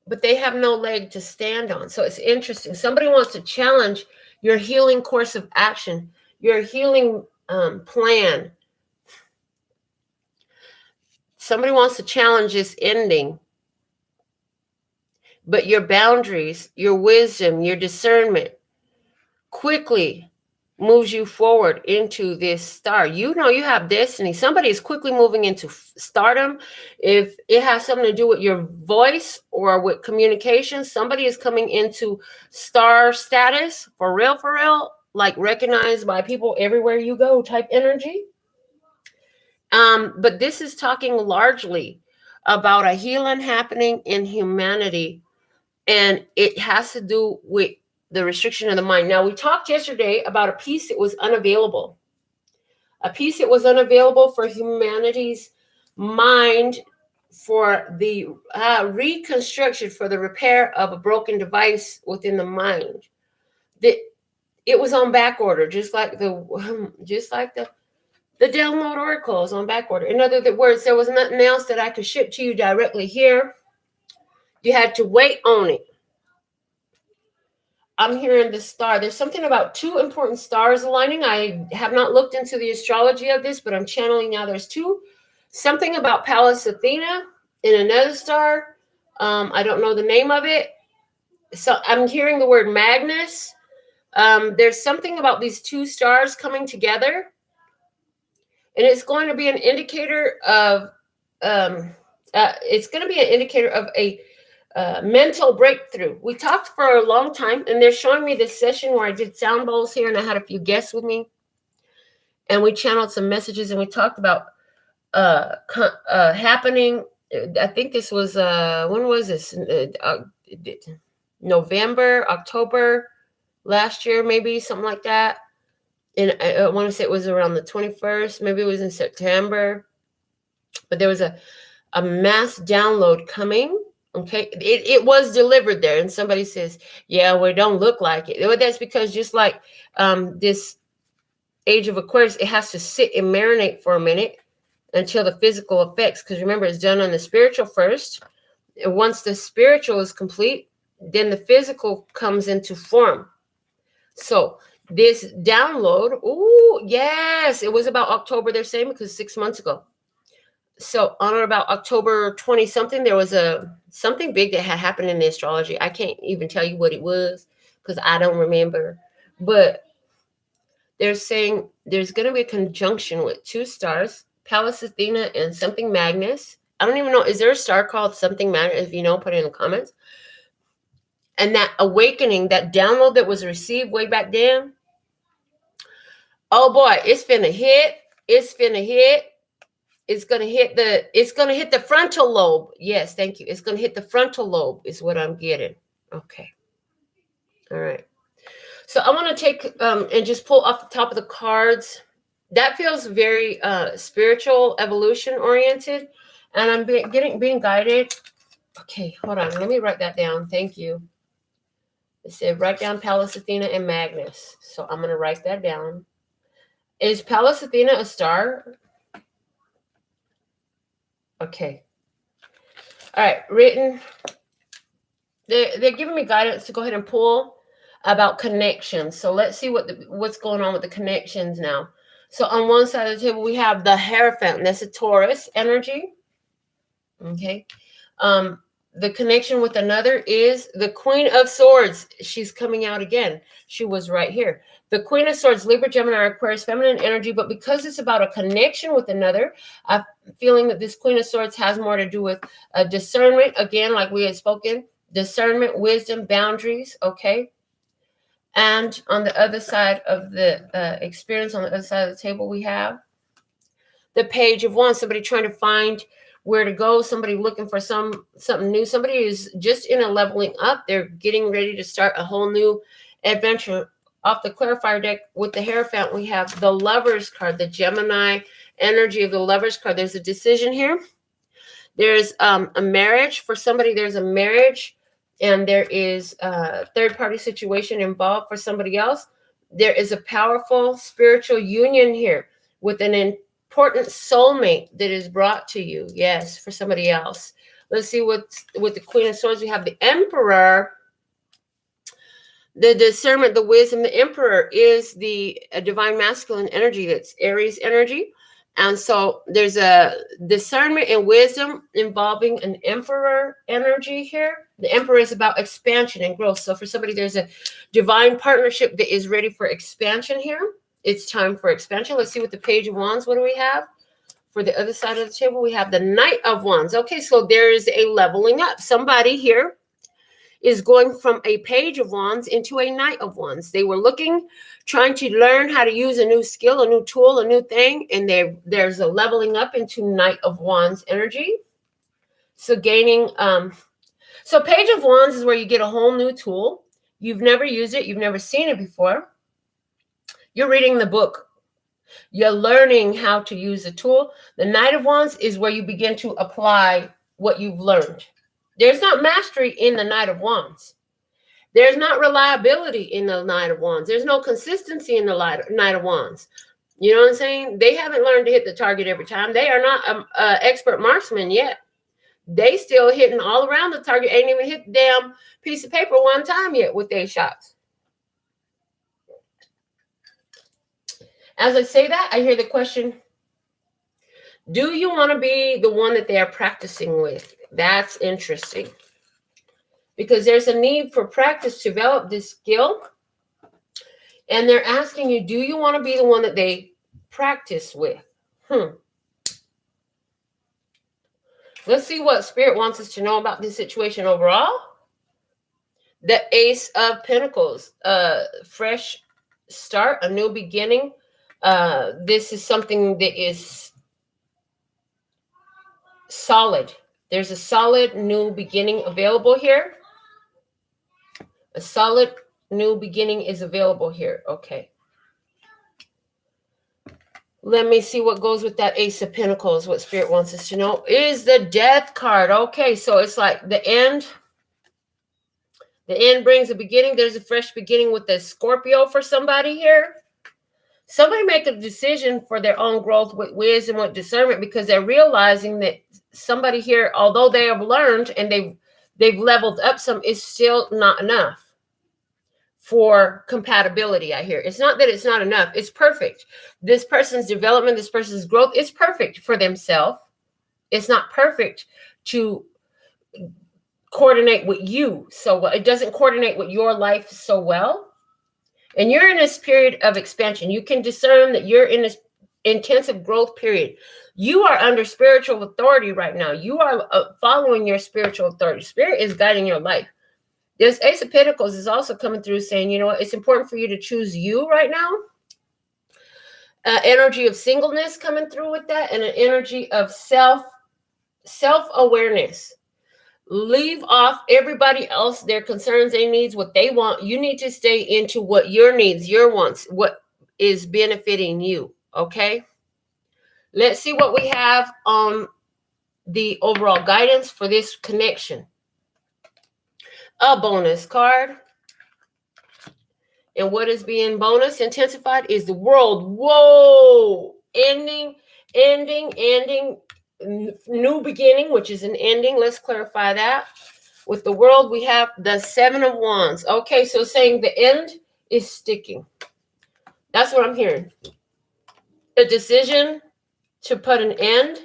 but they have no leg to stand on. So it's interesting. Somebody wants to challenge your healing course of action, your healing plan. Somebody wants to challenge this ending, but your boundaries, your wisdom, your discernment quickly moves you forward into this star. You know you have destiny. Somebody is quickly moving into stardom. If it has something to do with your voice or with communication, somebody is coming into star status for real, like recognized by people everywhere you go type energy. But this is talking largely about a healing happening in humanity, and it has to do with the restriction of the mind. Now, we talked yesterday about a piece that was unavailable. A piece that was unavailable for humanity's mind for the reconstruction, for the repair of a broken device within the mind. It was on back order, just like the download oracle is on back order. In other words, there was nothing else that I could ship to you directly here. You had to wait on it. I'm hearing the star. There's something about two important stars aligning. I have not looked into the astrology of this, but I'm channeling now. There's two. Something about Pallas Athena in another star. I don't know the name of it. So I'm hearing the word Magnus. There's something about these two stars coming together. And it's going to be an indicator of, a mental breakthrough. We talked for a long time, and they're showing me this session where I did sound bowls here, and I had a few guests with me, and we channeled some messages, and we talked about happening. I think this was when was this? November, October last year, maybe something like that. And I want to say it was around the 21st. Maybe it was in September. But there was a mass download coming. Okay, it was delivered there, and somebody says, "Yeah, well, it don't look like it." Well, that's because just like this age of Aquarius, it has to sit and marinate for a minute until the physical effects. Because remember, it's done on the spiritual first, and once the spiritual is complete, then the physical comes into form. So this download, yes, it was about October. They're saying because 6 months ago. So on or about October 20 something, there was something big that had happened in the astrology. I can't even tell you what it was because I don't remember. But they're saying there's going to be a conjunction with two stars, Pallas Athena and something Magnus. I don't even know. Is there a star called something Magnus? If you know, put it in the comments. And that awakening, that download that was received way back then. Oh boy, it's finna hit. It's finna hit. It's going to hit the frontal lobe. Yes, thank you. It's going to hit the frontal lobe is what I'm getting. Okay. All right. So I want to take and just pull off the top of the cards. That feels very spiritual, evolution oriented. And I'm being guided. Okay, hold on. Let me write that down. Thank you. It said write down Pallas Athena and Magnus. So I'm going to write that down. Is Pallas Athena a star? Okay. All right. Written. They're giving me guidance to go ahead and pull about connections. So let's see what's going on with the connections now. So on one side of the table, we have the Hierophant. That's a Taurus energy. Okay. The connection with another is the Queen of Swords. She's coming out again. She was right here. The Queen of Swords, Libra, Gemini, Aquarius, feminine energy. But because it's about a connection with another, I'm feeling that this Queen of Swords has more to do with discernment. Again, like we had spoken, discernment, wisdom, boundaries. Okay. And on the other side of the experience, on the other side of the table, we have the Page of Wands. Somebody trying to find where to go. Somebody looking for something new. Somebody is just in a leveling up. They're getting ready to start a whole new adventure. Off the clarifier deck with the Hierophant, we have the Lovers card, the Gemini energy of the Lovers card. There's a decision here. There's a marriage for somebody. There's a marriage, and there is a third-party situation involved for somebody else. There is a powerful spiritual union here with an important soulmate that is brought to you. Yes, for somebody else. Let's see what's with the Queen of Swords. We have the Emperor. The discernment, the wisdom, the Emperor is the divine masculine energy. That's Aries energy. And so there's a discernment and wisdom involving an Emperor energy here. The Emperor is about expansion and growth. So for somebody, there's a divine partnership that is ready for expansion here. It's time for expansion. Let's see what the Page of Wands, what do we have? For the other side of the table, we have the Knight of Wands. Okay, so there is a leveling up. Somebody here is going from a Page of Wands into a Knight of Wands. They were trying to learn how to use a new skill, a new tool, a new thing, and there's a leveling up into Knight of Wands energy. So gaining, so Page of Wands is where you get a whole new tool. You've never used it. You've never seen it before. You're reading the book. You're learning how to use the tool. The Knight of Wands is where you begin to apply what you've learned. There's not mastery in the Knight of Wands. There's not reliability in the Knight of Wands. There's no consistency in the Knight of Wands. You know what I'm saying? They haven't learned to hit the target every time. They are not an expert marksman yet. They still hitting all around the target. Ain't even hit the damn piece of paper one time yet with their shots. As I say that, I hear the question, do you want to be the one that they are practicing with? That's interesting. Because there's a need for practice to develop this skill. And they're asking you, do you want to be the one that they practice with? Let's see what Spirit wants us to know about this situation overall. The Ace of Pentacles, fresh start, a new beginning. This is something that is solid. There's a solid new beginning available here. A solid new beginning is available here. Okay. Let me see what goes with that Ace of Pentacles. What Spirit wants us to know is the Death card. Okay, so it's like the end. The end brings a beginning. There's a fresh beginning with the Scorpio for somebody here. Somebody make a decision for their own growth with wisdom, with discernment, because they're realizing that somebody here, although they have learned and they've leveled up some, is still not enough for compatibility. I hear it's not that it's not enough. It's perfect. This person's development, this person's growth is perfect for themselves. It's not perfect to coordinate with you so well. It doesn't coordinate with your life so well. And you're in this period of expansion. You can discern that you're in this intensive growth period. You are under spiritual authority right now. You are following your spiritual authority. Spirit is guiding your life. This Ace of Pentacles is also coming through saying, you know what, it's important for you to choose you right now. Energy of singleness coming through with that, and an energy of self-awareness. Leave off everybody else, their concerns, their needs, what they want. You need to stay into what your needs, your wants, what is benefiting you. Okay. Let's see what we have on the overall guidance for this connection. A bonus card. And what is being bonus intensified is the World. Whoa. Ending. New beginning, which is an ending. Let's clarify that. With the World, we have the Seven of Wands. Okay, so saying the end is sticking. That's what I'm hearing. A decision to put an end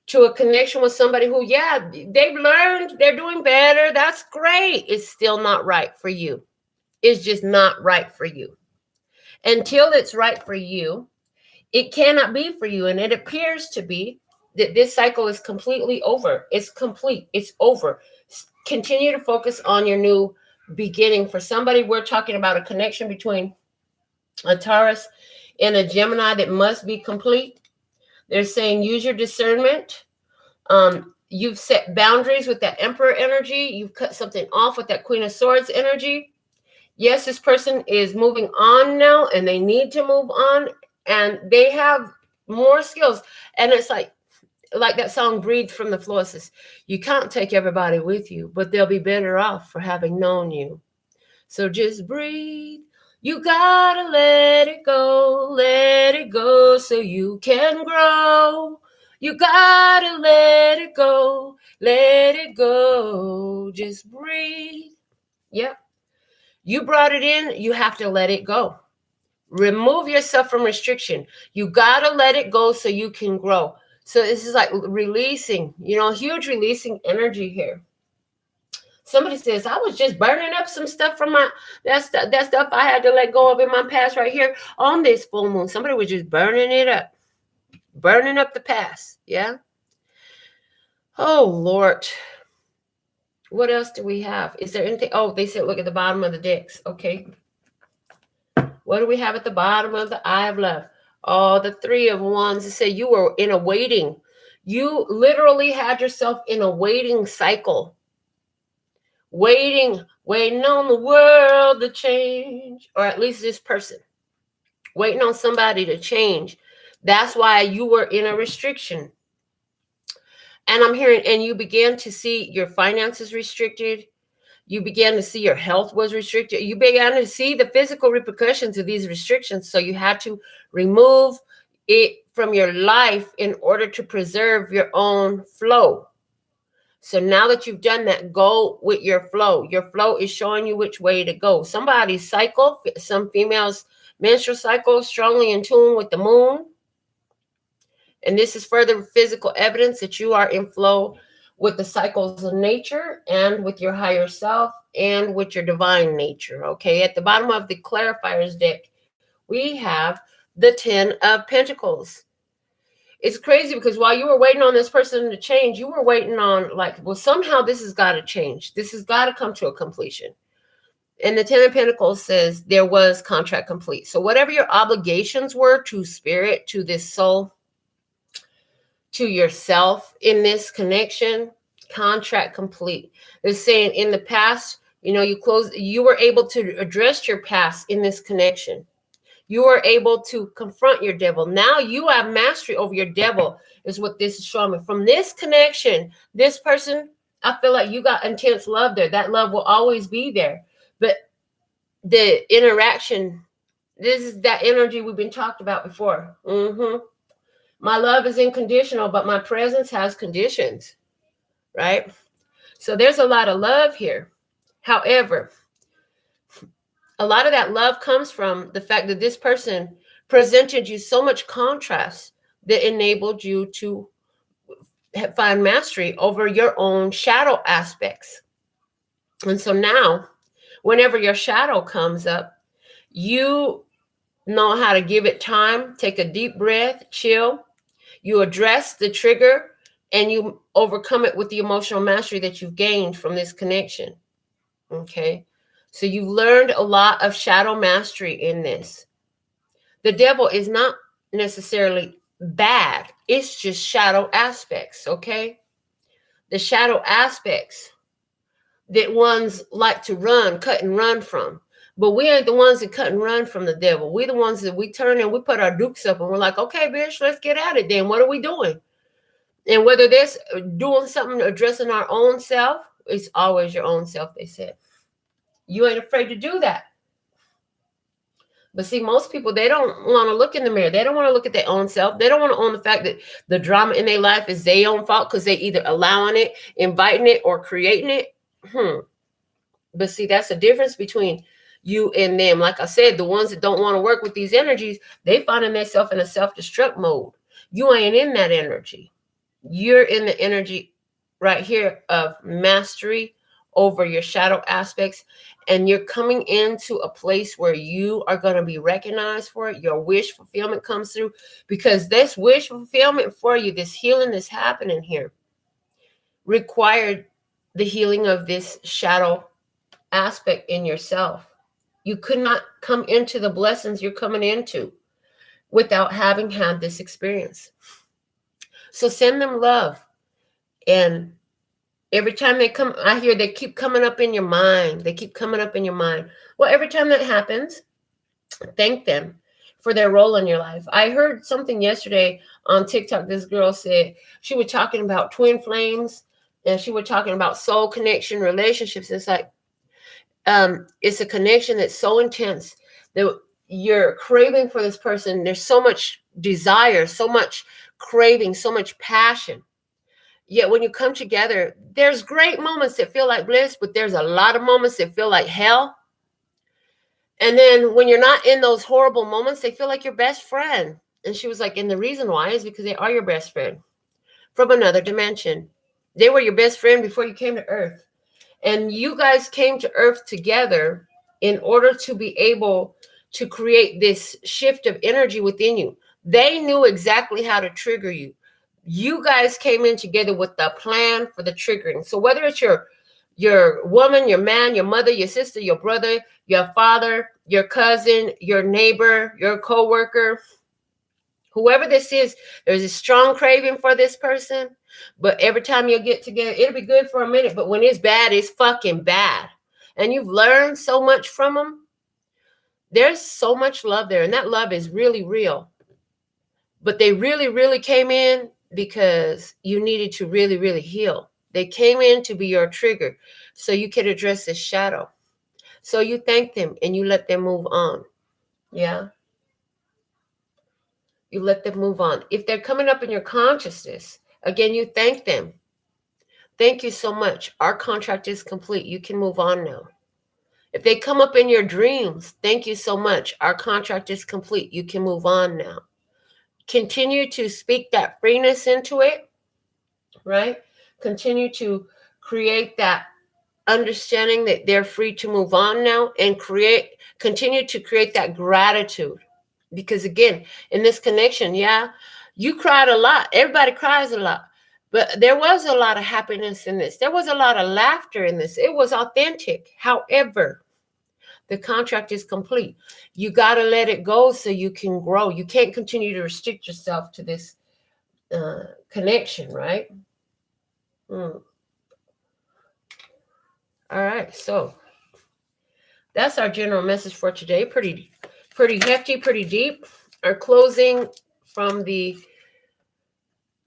to a connection with somebody who, yeah, they've learned, they're doing better. That's great. It's still not right for you. It's just not right for you. Until it's right for you, it cannot be for you. And it appears to be that this cycle is completely over. It's complete. It's over. Continue to focus on your new beginning. For somebody, we're talking about a connection between a Taurus and a Gemini that must be complete. They're saying use your discernment. You've set boundaries with that Emperor energy. You've cut something off with that Queen of Swords energy. Yes, this person is moving on now, and they need to move on, and they have more skills. And it's like that song "Breathe" from the Flosses. You can't take everybody with you, but they'll be better off for having known you. So just breathe. You gotta let it go so you can grow. You gotta let it go. Just breathe. Yep. You brought it in, you have to let it go. Remove yourself from restriction. You gotta let it go so you can grow. So this is like releasing, huge releasing energy here. Somebody says, I was just burning up some stuff from that stuff I had to let go of in my past right here on this full moon. Somebody was just burning it up. Burning up the past. Yeah. Oh, Lord. What else do we have? Is there anything? Oh, they said, look at the bottom of the decks. Okay. What do we have at the bottom of the Eye of Love? Oh, the Three of Wands. They say you were in a waiting. You literally had yourself in a waiting cycle. Waiting on the world to change, or at least this person. Waiting on somebody to change. That's why you were in a restriction. And I'm hearing, and you began to see your finances restricted. You began to see your health was restricted. You began to see the physical repercussions of these restrictions. So you had to remove it from your life in order to preserve your own flow. So now that you've done that, go with your flow. Your flow is showing you which way to go. Somebody's cycle, some females' menstrual cycle, strongly in tune with the moon. And this is further physical evidence that you are in flow with the cycles of nature and with your higher self and with your divine nature. Okay, at the bottom of the clarifiers deck, we have the 10 of Pentacles. It's crazy because while you were waiting on this person to change, you were waiting on somehow this has got to change. This has got to come to a completion. And the 10 of Pentacles says there was contract complete. So whatever your obligations were to spirit, to this soul, to yourself in this connection, contract complete. They're saying in the past, you were able to address your past in this connection. You are able to confront your devil. Now you have mastery over your devil, is what this is showing me. From this connection, this person, I feel like you got intense love there. That love will always be there. But the interaction, this is that energy we've been talked about before. My love is unconditional, but my presence has conditions, right? So there's a lot of love here. However, a lot of that love comes from the fact that this person presented you so much contrast that enabled you to find mastery over your own shadow aspects. And so now, whenever your shadow comes up, you know how to give it time, take a deep breath, chill. You address the trigger and you overcome it with the emotional mastery that you've gained from this connection. Okay. So you've learned a lot of shadow mastery in this. The devil is not necessarily bad. It's just shadow aspects, okay? The shadow aspects that ones like to cut and run from. But we ain't the ones that cut and run from the devil. We're the ones that we turn and we put our dukes up and we're like, okay, bitch, let's get at it then. What are we doing? And whether that's doing something, addressing our own self, it's always your own self, they said. You ain't afraid to do that. But see, most people, they don't want to look in the mirror. They don't want to look at their own self. They don't want to own the fact that the drama in their life is their own fault because they either allowing it, inviting it, or creating it. But see, that's the difference between you and them. Like I said, the ones that don't want to work with these energies, they finding themselves in a self-destruct mode. You ain't in that energy. You're in the energy right here of mastery over your shadow aspects, and you're coming into a place where you are going to be recognized for it. Your wish fulfillment comes through, because this wish fulfillment for you, this healing that's happening here, required the healing of this shadow aspect in yourself. You could not come into the blessings you're coming into without having had this experience. So send them love. And every time they come, I hear they keep coming up in your mind. They keep coming up in your mind. Well, every time that happens, thank them for their role in your life. I heard something yesterday on TikTok. This girl said she was talking about twin flames, and she was talking about soul connection relationships. It's like, it's a connection that's so intense that you're craving for this person. There's so much desire, so much craving, so much passion. Yet when you come together, there's great moments that feel like bliss, but there's a lot of moments that feel like hell. And then when you're not in those horrible moments, they feel like your best friend. And she was like, and the reason why is because they are your best friend from another dimension. They were your best friend before you came to Earth. And you guys came to Earth together in order to be able to create this shift of energy within you. They knew exactly how to trigger you. You guys came in together with the plan for the triggering. So whether it's your woman, your man, your mother, your sister, your brother, your father, your cousin, your neighbor, your coworker, whoever this is, there's a strong craving for this person. But every time you get together, it'll be good for a minute. But when it's bad, it's fucking bad. And you've learned so much from them. There's so much love there. And that love is really real. But they really, really came in because you needed to really, really heal. They came in to be your trigger so you could address this shadow. So you thank them and you let them move on. Yeah. You let them move on. If they're coming up in your consciousness, again, you thank them. Thank you so much. Our contract is complete. You can move on now. If they come up in your dreams, thank you so much. Our contract is complete. You can move on now. Continue to speak that freeness into it, right? Continue to create that understanding that they're free to move on now, and continue to create that gratitude. Because again, in this connection, yeah, you cried a lot. Everybody cries a lot. But there was a lot of happiness in this. There was a lot of laughter in this. It was authentic. However, the contract is complete. You got to let it go so you can grow. You can't continue to restrict yourself to this connection, right? All right. So that's our general message for today. Pretty hefty, pretty deep. Our closing from the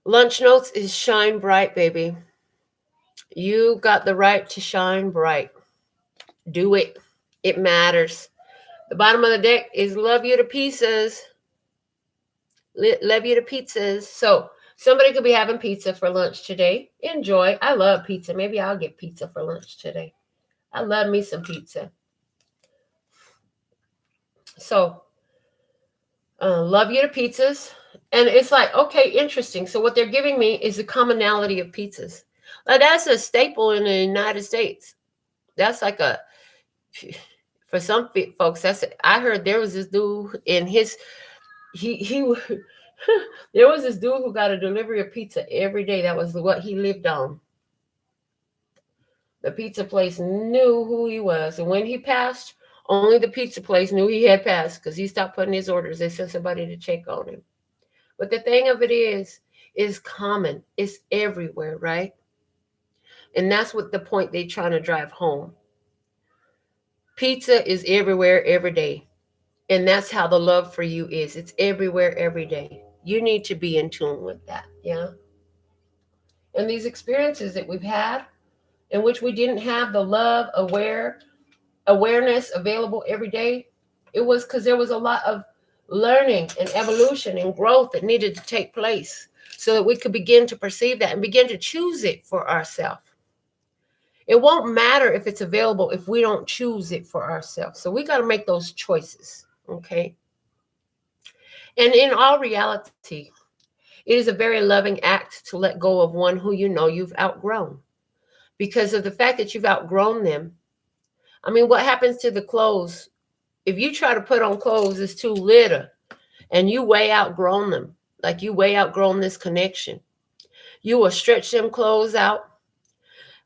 lunch notes is shine bright, baby. You got the right to shine bright. Do it. It matters. The bottom of the deck is love you to pieces. Love you to pizzas. So somebody could be having pizza for lunch today. Enjoy. I love pizza. Maybe I'll get pizza for lunch today. I love me some pizza. So love you to pizzas. And it's like, okay, interesting. So what they're giving me is the commonality of pizzas. Like that's a staple in the United States. That's like for some folks, I heard there was this dude in his, there was this dude who got a delivery of pizza every day. That was what he lived on. The pizza place knew who he was. And when he passed, only the pizza place knew he had passed because he stopped putting his orders. They sent somebody to check on him. But the thing of it is common. It's everywhere, right? And that's what the point they're trying to drive home. Pizza is everywhere, every day. And that's how the love for you is. It's everywhere, every day. You need to be in tune with that, yeah? And these experiences that we've had, in which we didn't have the love, awareness available every day, it was because there was a lot of learning and evolution and growth that needed to take place so that we could begin to perceive that and begin to choose it for ourselves. It won't matter if it's available if we don't choose it for ourselves. So we got to make those choices, okay? And in all reality, it is a very loving act to let go of one who you know you've outgrown. Because of the fact that you've outgrown them. I mean, what happens to the clothes? If you try to put on clothes that's too little and you way outgrown them, like you way outgrown this connection, you will stretch them clothes out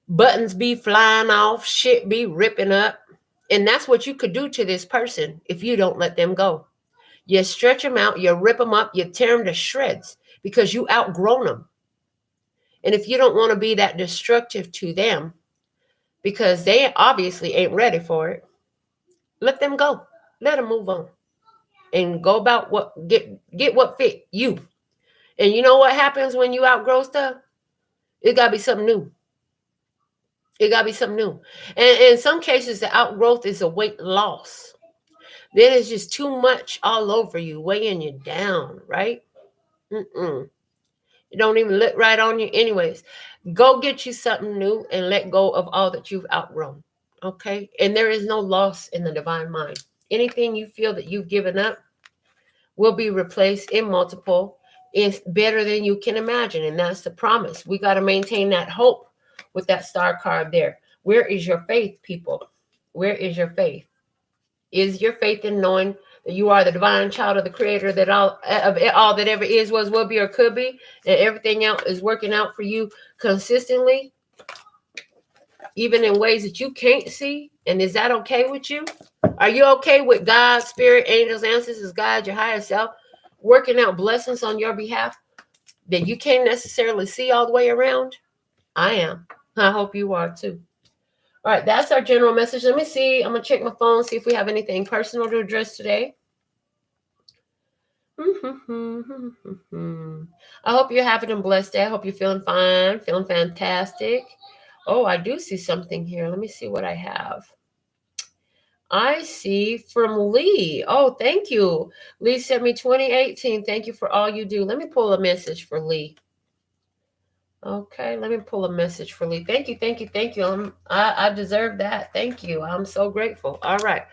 buttons be flying off, shit be ripping up. And that's what you could do to this person if you don't let them go. You stretch them out, you rip them up, you tear them to shreds because you outgrown them. And if you don't want to be that destructive to them, because they obviously ain't ready for it, let them go. Let them move on and go about what get what fit you. And you know what happens when you outgrow stuff? It gotta be something new. It gotta be something new. And in some cases, the outgrowth is a weight loss. Then it's just too much all over you, weighing you down, right? It don't even look right on you anyways. Go get you something new and let go of all that you've outgrown. Okay? And there is no loss in the divine mind. Anything you feel that you've given up will be replaced in multiple. It's better than you can imagine. And that's the promise. We got to maintain that hope with that star card there. Where is your faith, people? Where is your faith? Is your faith in knowing that you are the divine child of the creator, that all that ever is, was, will be, or could be, and everything else is working out for you consistently, even in ways that you can't see? And is that okay with you? Are you okay with God, spirit, angels, ancestors, God, your higher self, working out blessings on your behalf that you can't necessarily see all the way around? I am. I hope you are too. All right, that's our general message. Let me see. I'm going to check my phone, see if we have anything personal to address today. I hope you're having a blessed day. I hope you're feeling fine, feeling fantastic. Oh, I do see something here. Let me see what I have. I see from Lee. Oh, thank you. Lee sent me 2018. Thank you for all you do. Let me pull a message for Lee. Okay, let me pull a message for Lee. Thank you, thank you, thank you. I deserve that. Thank you. I'm so grateful. All right,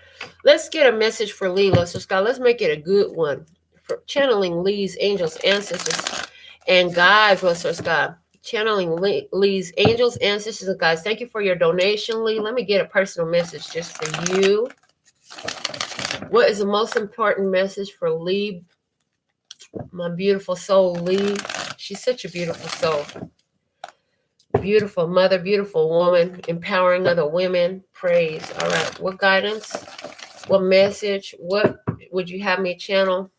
let's get a message for Lee, Lester Scott. Let's make it a good one. For channeling Lee's angels, ancestors, and guides, Lester Scott. Channeling Lee's angels, ancestors, and guides. Thank you for your donation, Lee. Let me get a personal message just for you. What is the most important message for Lee? My beautiful soul, Lee. She's such a beautiful soul. Beautiful mother, beautiful woman, empowering other women. Praise. All right. What guidance? What message? What would you have me channel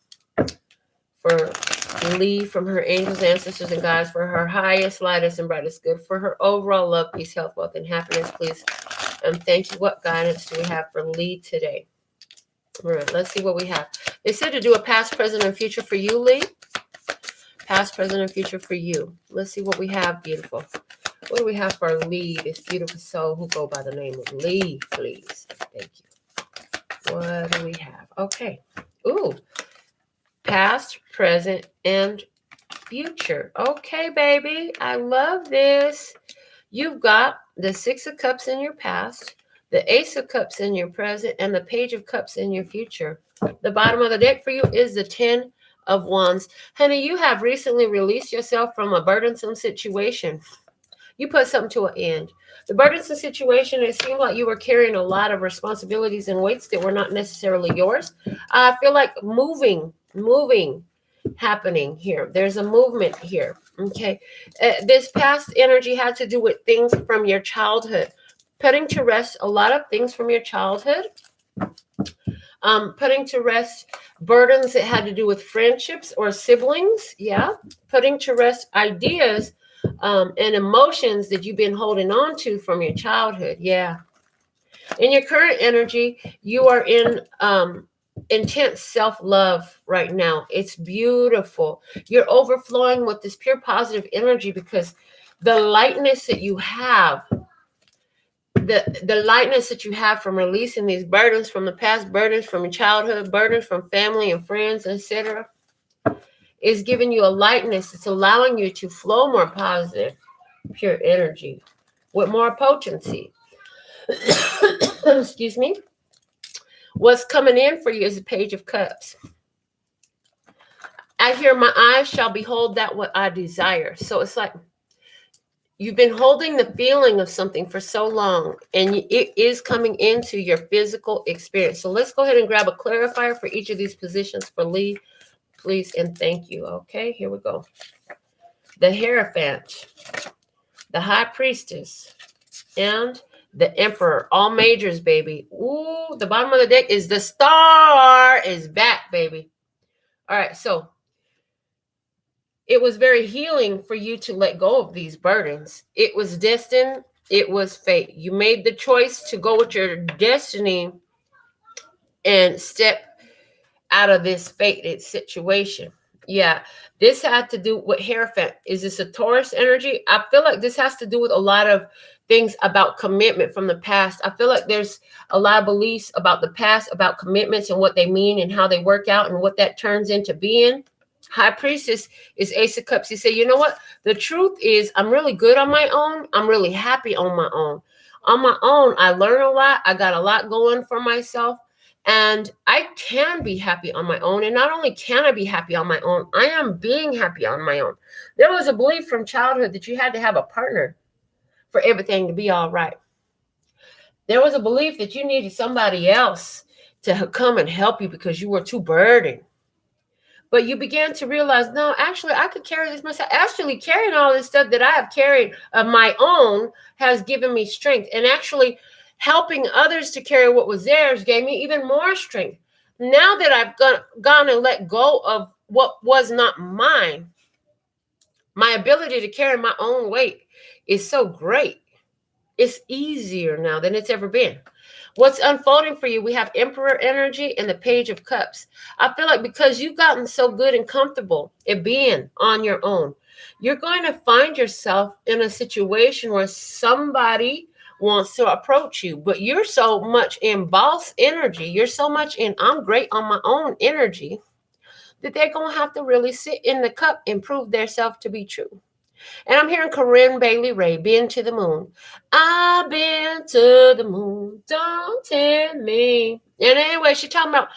for Lee from her angels, ancestors, and guides for her highest, lightest, and brightest good, for her overall love, peace, health, wealth, and happiness, please? And thank you. What guidance do we have for Lee today? All right. Let's see what we have. They said to do a past, present, and future for you, Lee. Past, present, and future for you. Let's see what we have, beautiful. What do we have for Lee, this beautiful soul who go by the name of Lee, please? Thank you. What do we have? Okay. Ooh. Past, present, and future. Okay, baby. I love this. You've got the Six of Cups in your past, the Ace of Cups in your present, and the Page of Cups in your future. The bottom of the deck for you is the 10 of Wands. Honey, you have recently released yourself from a burdensome situation. You put something to an end. The burdensome situation, it seemed like you were carrying a lot of responsibilities and weights that were not necessarily yours. I feel like moving happening here. There's a movement here. Okay. This past energy had to do with things from your childhood. Putting to rest a lot of things from your childhood. Putting to rest burdens that had to do with friendships or siblings. Yeah. Putting to rest ideas and emotions that you've been holding on to from your childhood. Yeah. In your current energy, you are in intense self-love right now. It's beautiful. You're overflowing with this pure positive energy because the lightness that you have, the lightness that you have from releasing these burdens from the past, burdens from your childhood, burdens from family and friends, etc., is giving you a lightness. It's allowing you to flow more positive, pure energy with more potency. Excuse me. What's coming in for you is the Page of Cups. I hear my eyes shall behold that what I desire. So it's like you've been holding the feeling of something for so long, and it is coming into your physical experience. So let's go ahead and grab a clarifier for each of these positions for Lee, please, and thank you. Okay, here we go. The Hierophant, the High Priestess, and the Emperor. All majors, baby. Ooh, the bottom of the deck is the Star is back, baby. All right, so it was very healing for you to let go of these burdens. It was destined. It was fate. You made the choice to go with your destiny and step out of this fated situation. Yeah, this had to do with Hierophant. Is this a Taurus energy? I feel like this has to do with a lot of things about commitment from the past. I feel like there's a lot of beliefs about the past, about commitments and what they mean and how they work out and what that turns into being. High Priestess is Ace of Cups. You say, you know what? The truth is, I'm really good on my own. I'm really happy on my own. On my own, I learn a lot. I got a lot going for myself. And I can be happy on my own. And not only can I be happy on my own, I am being happy on my own. There was a belief from childhood that you had to have a partner for everything to be all right. There was a belief that you needed somebody else to come and help you because you were too burdened. But you began to realize, no, actually, I could carry this myself. Actually, carrying all this stuff that I have carried of my own has given me strength. And actually, helping others to carry what was theirs gave me even more strength. Now that I've gone and let go of what was not mine, my ability to carry my own weight is so great. It's easier now than it's ever been. What's unfolding for you? We have Emperor energy and the Page of Cups. I feel like because you've gotten so good and comfortable at being on your own, you're going to find yourself in a situation where somebody wants to approach you, but you're so much in boss energy. You're so much in I'm great on my own energy that they're going to have to really sit in the cup and prove themselves to be true. And I'm hearing Corinne Bailey Ray, been to the moon. I've been to the moon, don't tempt me. And anyway, she's talking about,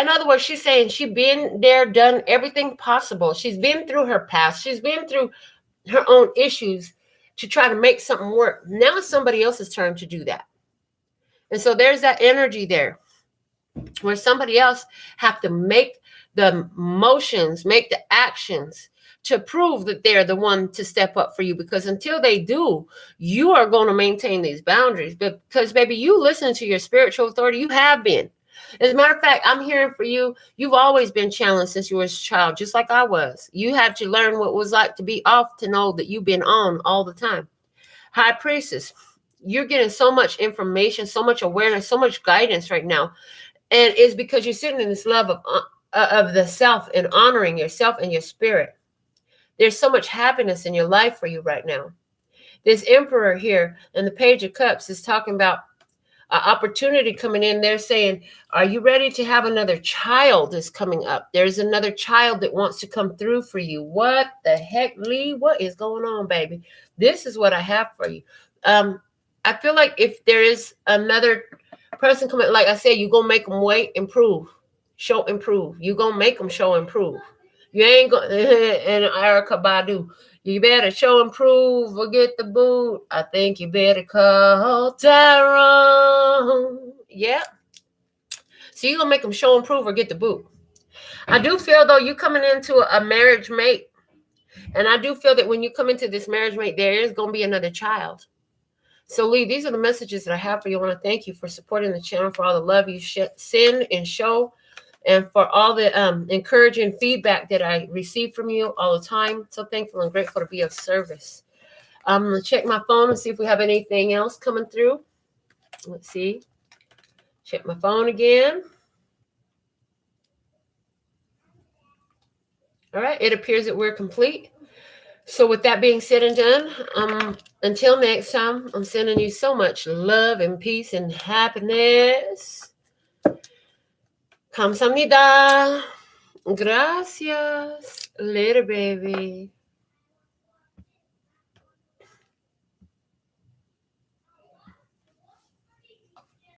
in other words, she's saying she's been there, done everything possible. She's been through her past. She's been through her own issues to try to make something work. Now it's somebody else's turn to do that. And so there's that energy there where somebody else have to make the motions, make the actions to prove that they're the one to step up for you. Because until they do, you are going to maintain these boundaries. But because, baby, you listen to your spiritual authority. You have been. As a matter of fact, I'm hearing for you. You've always been challenged since you were a child, just like I was. You had to learn what it was like to be off to know that you've been on all the time. High Priestess, you're getting so much information, so much awareness, so much guidance right now. And it's because you're sitting in this love of the self and honoring yourself and your spirit. There's so much happiness in your life for you right now. This Emperor here and the Page of Cups is talking about an opportunity coming in. They're saying, are you ready to have another child is coming up? There's another child that wants to come through for you. What the heck, Lee? What is going on, baby? This is what I have for you. I feel like if there is another person coming, like I said, you're going to make them wait, improve, show, improve. You're going to make them show, improve. You ain't going to, and Erica Badu, you better show, improve, or get the boot. I think you better call Tyrone. Yeah. So you're going to make them show, improve, or get the boot. I do feel, though, you coming into a marriage mate. And I do feel that when you come into this marriage mate, there is going to be another child. So, Lee, these are the messages that I have for you. I want to thank you for supporting the channel, for all the love you send and show, and for all the encouraging feedback that I receive from you all the time. So thankful and grateful to be of service. I'm going to check my phone and see if we have anything else coming through. Let's see. Check my phone again. All right. It appears that we're complete. So with that being said and done, until next time, I'm sending you so much love and peace and happiness. 감사합니다. Gracias. Later, baby.